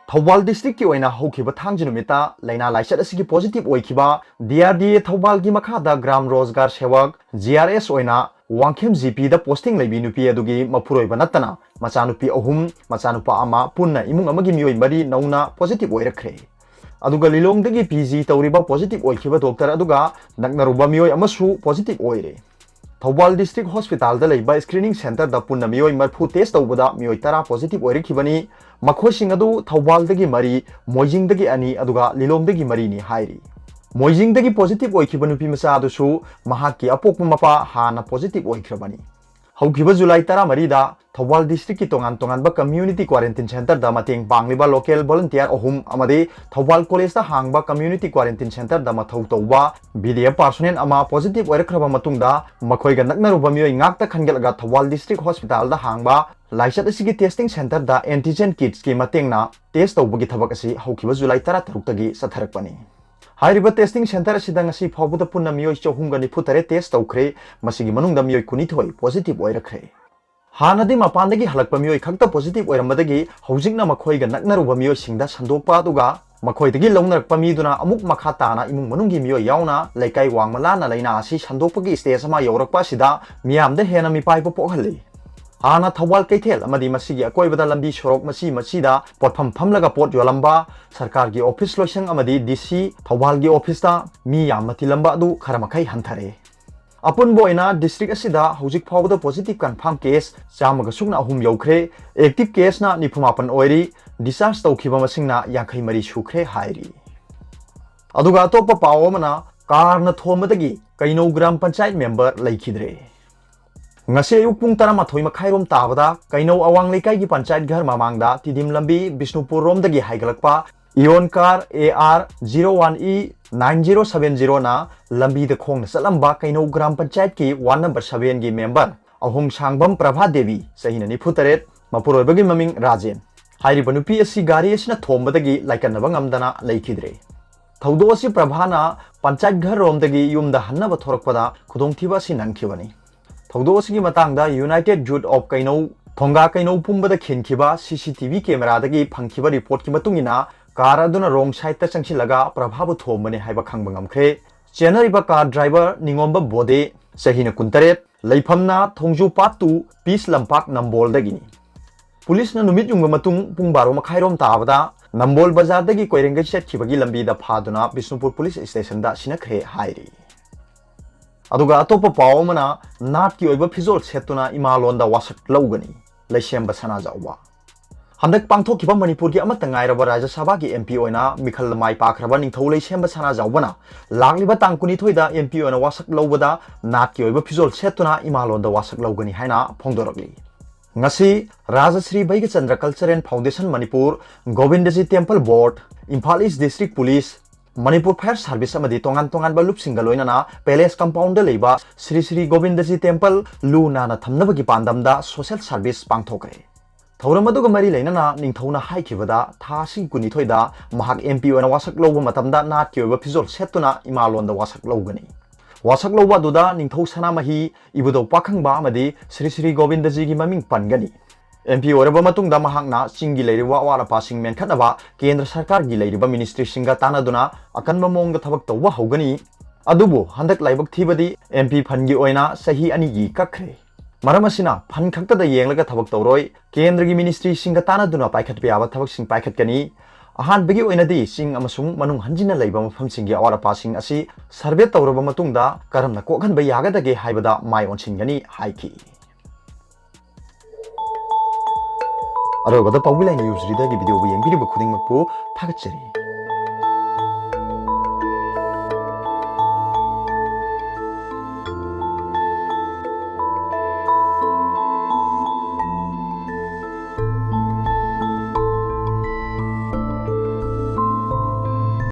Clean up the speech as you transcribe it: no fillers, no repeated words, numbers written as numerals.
Thoubal district की ओइना हौखिबा थांजी नुमिता लैना लाइसत असि पॉजिटिव ओइखिबा DRDA थौबाल की मखादा ग्राम रोजगार सेवक GRS ओइना वांखेम GP दा पोस्टिंग लैबी नुपी अदुगी मफुरोइबा नत्तना मचानुपी अहुम मचानुपा अमा पुन्ना इमुंग अमगी मियोइ मरी नौना पॉजिटिव ओइरखरे अदुगा लिलोंगदगी PG तौरिबा पॉजिटिव ओइखिबा डॉक्टर अदुगा नकनरुबा मियोइ अमसु पॉजिटिव ओइरे थौबाल डिस्ट्रिक्ट हॉस्पिटल लेबा स्क्रीनिंग सेंटर दा पुन्ना मियोइ मरफु टेस्ट तौबदा मियोइ 10 पॉजिटिव ओइरखिबनी मखोइसिंग अदु थौबालदगी मरी मोइजिंगदगी अनि अदुगा लिलोंगदगी मरी नि हाइरी मोइजिंगदगी पॉजिटिव ओइखिबा नुपी मचा अदुसु महाकी अपोक्प मपा हाना पॉजिटिव ओइखरबनी हौखिबा जुलाई 10 दा थौबाल डिस्ट्रिक्ट की तोंगान तोंगानबा कम्युनिटी क्वारंटाइन सेंटर दा मतेंग पांगलिबा लोकल वॉलंटियर अहुम अमदे थौबाल कॉलेज दा हांगबा कम्युनिटी क्वारंटाइन सेंटर दा मथौ तौबा BDF पर्सनल अमा पॉजिटिव ओइरखरबा मतुंगदा मखोइगा नकनरुबा मियोइ ngakta खनगलगा थौबाल डिस्ट्रिक्ट हॉस्पिटल दा हांगबा लाइसत असिगी टेस्टिंग सेंटर दा एंटीजन किट्स की मतेंगना टेस्ट तौबगी थबक असि हौखिबा जुलाई 13 तगी सथरकपनी हाइरिबा टेस्टिंग सेंटर असिदा ngasi फावबुदा पुन्ना मियोइ 494 टेस्ट तौखरे मसिगी मनुंगदा मियोइ 19 पॉजिटिव ओइरखरे हानदि मपानदगी हलकपा मियोइ खक्ता पॉजिटिव ओइरमदगी हौजिंगना मखोइगा नकनरुबा मियोइ सिंगदा संदोकपा अदुगा मखोइदगी लौनरकपा मिदुना अमुक मखा ताना इमुंग मनुंगी मियोइ याउना लैकाई वांगमलाना लैना असि संदोकपगी स्टेज अमा यौरकपा सिदा मियामदे हेना मिपाइबा पोखलि हाना थौबाल कैथेल अमदी मसिगी अकोइबदा लंबी सोरोक मसीदा पोटफम फमलगा पोट योलंबा सरकार की ऑफिस लोइसंग अमदी DC थौबाल की ऑफिस ता मी याम मतिलंबा अदु खरमखै हंथरे अपुनबो ओइना डिस्ट्रिक्ट असिदा हौजिक फावबदा पॉजिटिव कन्फर्म केस चामगा सुगना अहुम यौखरे एक्टिव केस ना 95 ओइरी डिस्चार्ज तौखिबा मसिंगना 53 सुखरे हाइरी अदुगा अतोपा पावमना कारना थोमदगी कैनो ग्राम पंचायत मेंबर लैखिद्रे ngasi ayuk pung 13 makhairom tabada kaino awang lekai gi panchayat ghar mamangda tidim lambi Bishnupur rom dagi haigalakpa Ion car AR 01E 9070 na lambi da khong na salamba kaino gram panchayat ki 1 number 7 gi member ahum sangbam Prabha Devi sahina ni phutaret mapuroi bagi maming Rajen hairi banupi asi gari asina thombadagi laikan bangamdana laikidre thaudo asi Prabha na panchayat ghar rom dagi yumda hanna ba thorakpada khudongthiba si nangkhibani थौदोसगी मतंगदा united youth of Keinou थोंगा कैनो पुंबदा खिनखिबा CCTV camera दगी फंखिबा report की मतुंगिना car अदुना रोंग side ता चंगसिलगा प्रभाव थोमने हाइबा खंगबंगमख्रे चेनरिबा कार ड्राइवर निंगोंबा बोदे सहीना कुंतरेत लैफमना थोंजु पातु पीस लंपाक नंबोल दगिनी पुलिस ना नुमित युंग मतुंग पुंग 12 मखाइरोम ताबदा नंबोल बाजार दगी कोइरेंगे सेटखिबगी लंबी दा फादुना बिष्णुपुर पुलिस स्टेशन दा सिनखरे हाइरी अदुगा अतोपा पावमना नाट की ओइबा फिजोल सेतुना इमालोंदा वासक लौगनी लैसेंबा सना जाउबा हंदक पांथोखिबा मणिपुर की अमत ngairaba राज्य सभा की MP ओइना मिखल माइ पाखरबा निंथौ लैसेंबा सना जाउबना लागलिबा तांकुनी थोइदा MP ओइना वासक लौबदा नाट की ओइबा फिजोल सेतुना इमालोंदा वासक लौगनी हाइना फोंदोरकली ngasi Rajashri Baigachandra Culture and Foundation Manipur Govindji Temple Board Imphal East District Police Manipur Fire Service amadi tongan tongan ba loop single loina na palace compound da leiba Sri Govindji Temple lu na na thamnabagi pandam da social service pangthokre thauram aduga mari leina na ningthauna haikibada thasi kuni thoida mahak MP ona wasak loba matamda nat ki oba phizol setuna imalon da wasak logani wasak loba duda ningthau sana mahi ibudo pakhangba amadi Sri Govindji gi maming pangani MP ओरबा मतुंग दा महांगना चिंगी लेरिबा वारा passing मेनखनबा केंद्र सरकार गी लेरिबा ministry सिंगा तानादुना अकनबा मोंग थबक तौबा हौगनी अदुबो हंदक लाइबक थीबदी MP फनगी ओइना सही अनि गी कखरे मरमसिना फन खक्तदा येंगलगा थबक तौरोय केंद्र गी मिनिस्ट्री सिंगा तानादुना पाइखत पियाबा थबक सिंग पाइखतकनी अहान बगी ओइनादी सिंग अमसुंग मनुंग हंजिना लेबा मफम सिंगी अवारा पासिंग असि सर्वे तौरबा मतुंगदा करमना कोखनबा यागदगे हाइबदा माय ओनसिनगनी हाइकी अरोगदा पाउबिलाइन न्यूज़ रीडर की वीडियो यंगबिरिबा खुदिंगमकपु थागतचरी